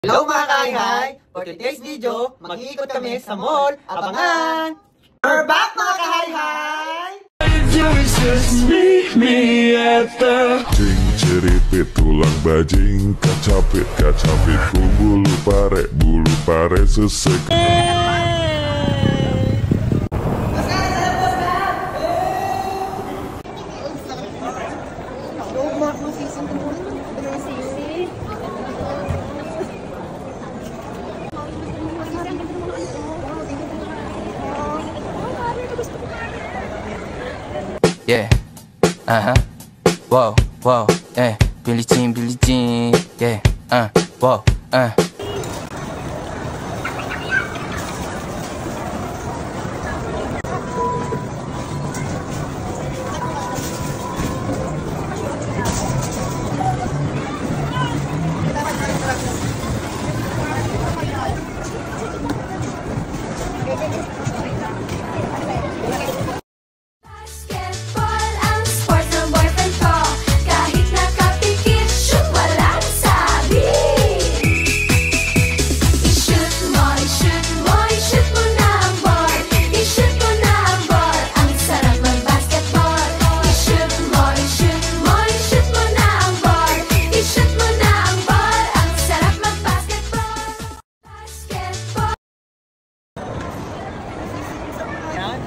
Hello mga kahihay! For today's video, mag-iikot kami sa mall. Abangan! We're back mga kahihay! Just meet me at the Ceripit tulang bajing kacapit ku bulu pare sesek. Yeah, wow, Billie Jean, yeah, wow,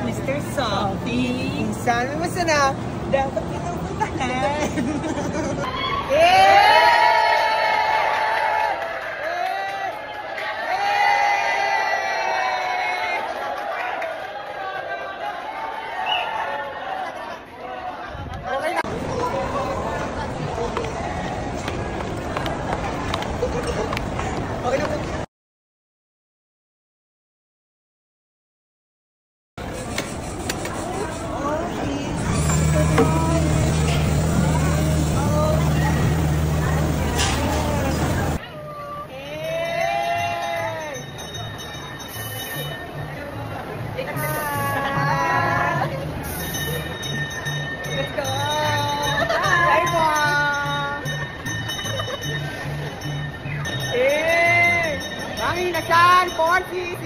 Mr. Sophie, saan mo na dapat pinupuntahan? Okay na po. Nasaan? 4cc!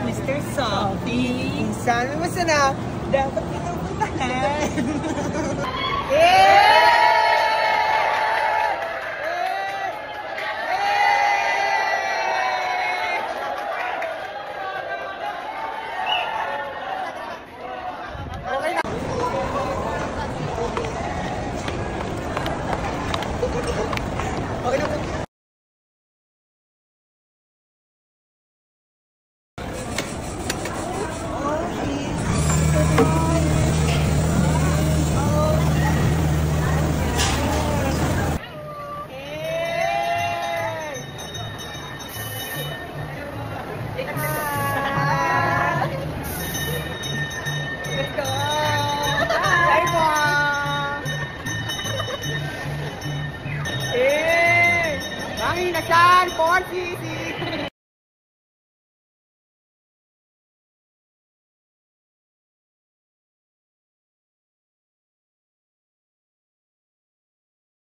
Mr. Sophie, saan mo na dapat pinupuntahan? Okay na po. Nasaan? 4cc!